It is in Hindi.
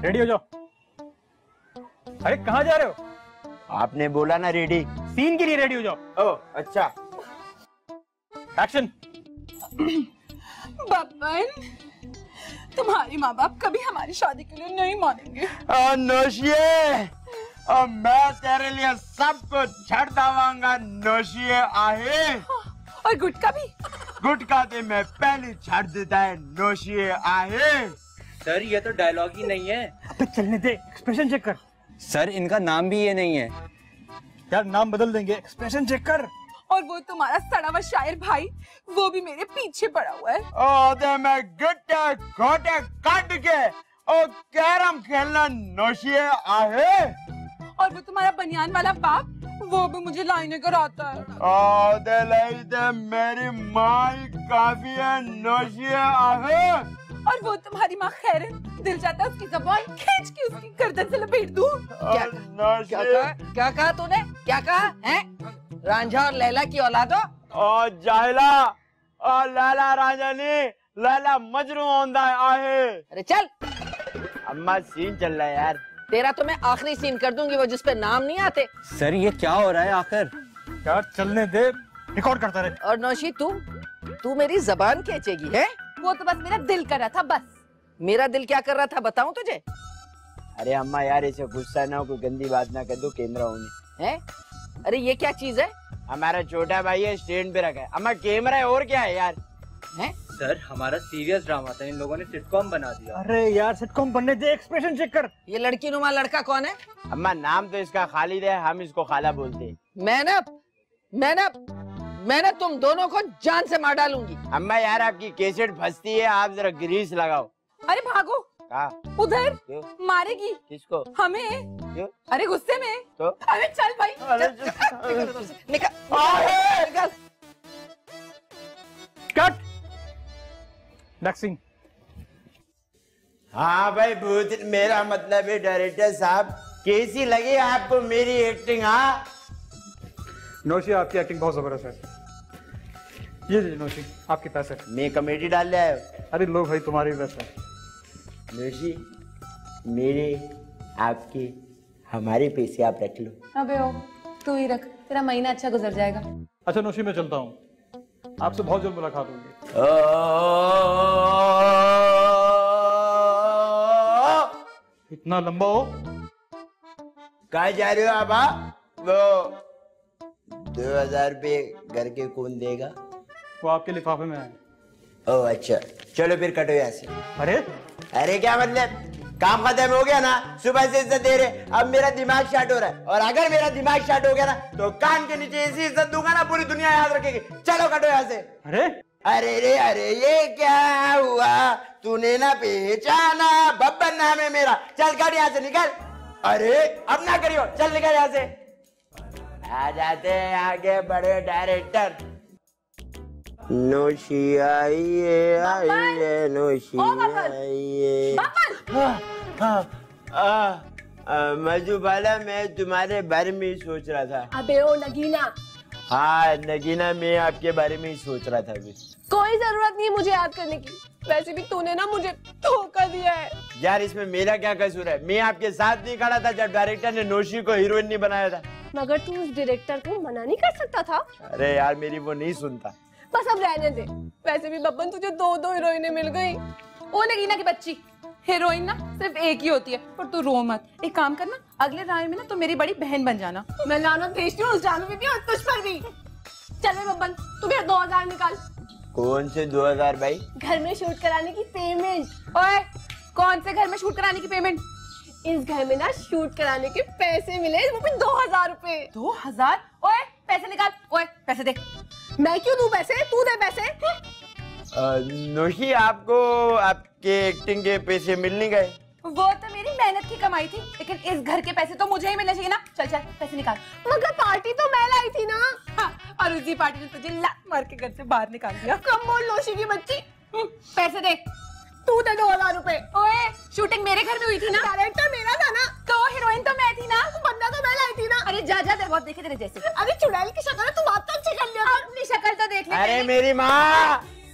रेडी हो जाओ। अरे कहाँ जा रहे हो? आपने बोला ना रेडी। सीन के लिए रेडी हो जाओ। ओह अच्छा। एक्शन। बब्बन, तुम्हारे माँ बाप कभी हमारी शादी के लिए नहीं मानेंगे। नोशिए, मैं तेरे लिए सब कुछ छड़ दवांगा नोशिए आहे। और गुटका भी। गुटका दे मैं पहले छड़ देता है नोशिए आहे। सर ये तो डायलॉग ही नहीं है। अबे चलने दे, एक्सप्रेशन चेक कर। सर इनका नाम भी ये नहीं है। यार नाम बदल देंगे, एक्सप्रेशन चेक कर। और वो तुम्हारा सड़ा हुआ शायर भाई, वो भी मेरे पीछे पड़ा हुआ है। ओ दे मैं गिट्टे घोटे काट के ओ कैरम खेलना नोशिए आहे। और वो तुम्हारा बनियान वाला बाप, वो भी मुझे लाइनें कराता है। ओ दे लई दे मेरी माई काफी है नोशिए आहे। और वो तुम्हारी माँ खैरन, दिल चाहता है उसकी ज़बान खींच के उसकी गर्दन से लपेट दूं। क्या कहा तूने? क्या कहा है? रांझा और लैला की औलादो? ओ जाहिला, ओ लैला रांझानी, लैला मजनू होंदा आहे। अरे चल। अम्मा सीन चल रहा है यार। तेरा तो मैं आखिरी सीन कर दूंगी, वो जिस पे नाम नहीं आते। सर ये क्या हो रहा है आखिर? यार चलने दे, रिकॉर्ड करता रहे। और नौशी तू मेरी जबान खींचेगी है? वो तो बस मेरा दिल कर रहा था, बस। मेरा दिल क्या कर रहा था बताऊं तुझे? अरे अम्मा यार ऐसे गुस्सा ना हो, कोई गंदी बात ना कर दो कैमरा होने। है? अरे ये क्या चीज है? हमारा छोटा भाई है, स्टैंड पे रखा है। अम्मा कैमरा है और क्या है यार? हैं? सर हमारा सीरियस ड्रामा था, इन लोगों ने सिटकॉम बना दिया। अरे यार सिटकॉम बनने दे, एक्सप्रेशन चेक कर। ये लड़की नुमा लड़का कौन है? अम्मा नाम तो इसका खालिद है, हम इसको खाला बोलते हैं। मैं तुम दोनों को जान से मार डालूंगी। अम्मा यार आपकी कैसेट फंसती है, आप जरा ग्रीस लगाओ। अरे भागो। कहा? उधर। क्यों? मारेगी। किसको? हमें। क्यों? अरे गुस्से में। तो? अरे चल भाई। निकल। कट। नेक्स्ट। हाँ भाई भूत, मेरा मतलब है डायरेक्टर साहब, कैसी लगी आपको मेरी एक्टिंग? हाँ नौशी आपकी एक्टिंग बहुत जबरदस्त है। ये लीजिए नौशी, आपके पैसे। मैं कमेटी डाल रहा है। अरे लो भाई, तुम्हारी पैसा। नौशी मेरे आपके हमारे पैसे आप रख लो। अबे ओ, तू ही रख, तेरा महीना अच्छा गुजर जाएगा। अच्छा नौशी मैं चलता हूँ, आपसे बहुत जल्द मुलाकात होगी। इतना लंबा हो? कहाँ जा रहे हो आप? वो 2000 रुपये घर के कौन देगा? वो आपके लिफाफे में है। ओह अच्छा, चलो फिर कटो यहाँ से। अरे क्या मतलब? काम खत्म हो गया ना, सुबह से इज्जत दे रहे, अब मेरा दिमाग शार्ट हो रहा है। और अगर मेरा दिमाग शार्ट हो गया ना तो कान के नीचे ऐसी इज्जत दूंगा ना पूरी दुनिया याद रखेगी। चलो कटो यहाँ से। अरे ये क्या हुआ? तूने ना पहचाना, बब्बन नाम है मेरा। चल कट यहाँ से, निकल। अरे अब ना करियो, चल निकल यहाँ से। आ जाते हैं आगे बड़े डायरेक्टर। नौशी आइए नौशी आइए। मधुबाला मैं तुम्हारे बारे में ही सोच रहा था। अबे ओ नगीना। हाँ नगीना, मैं आपके बारे में ही सोच रहा था अभी। कोई जरूरत नहीं मुझे याद करने की, वैसे भी तूने ना मुझे धोखा दिया है। यार इसमें मेरा क्या कसूर है? मैं आपके साथ नहीं खड़ा था जब डायरेक्टर ने नौशी को हीरोइन नहीं बनाया था। मगर तू उस डायरेक्टर को मना नहीं कर सकता था? अरे यार मेरी वो नहीं सुनता। बस अब रहने दे, वैसे भी बब्बन तुझे दो हीरोइनें मिल गई। ओ नगीना की बच्ची, हीरोइन ना सिर्फ एक ही होती है। और तू रो मत, एक काम करना, अगले राय में ना तो मेरी बड़ी बहन बन जाना। मैं लानत भेजती हूँ उस जानू पे भी और तुझ पर भी। चले बब्बन, तू मेरा 2000 निकाल। कौन से 2000 भाई? घर में शूट कराने की पेमेंट। ओए, कौन से घर में शूट कराने की पेमेंट? इस घर में ना शूट कराने के पैसे मिले, वो भी 2000 रुपए। 2000? ओए पैसे निकाल। ओए पैसे दे। मैं क्यों दूं पैसे? तू दे पैसे। नौशी आपको आपके एक्टिंग के पैसे मिल नहीं गए? वो तो मेरी मेहनत की कमाई थी, लेकिन इस घर के पैसे तो मुझे ही मिलने चाहिए ना। चल चल पैसे निकाल। मगर पार्टी तो मैं लाई थी ना। हाँ, और उसी पार्टी ने तुझे लात मार के घर से बाहर निकाल दिया। कम बोल नौशी की बच्ची। पैसे दे। तू दे 2000 रुपए। ओए शूटिंग मेरे घर में हुई थी ना। डायरेक्टर मेरा था ना। तो हीरोइन तो मैं थी ना। बंदा तो मैं लाई थी ना। अरे जा जा, तेरे बहुत देखे तेरे जैसे। अरे चुड़ैल की शक्ल है, तू बात तो अच्छी कर लिया। अपनी शक्ल तो देख ले। अरे मेरी माँ,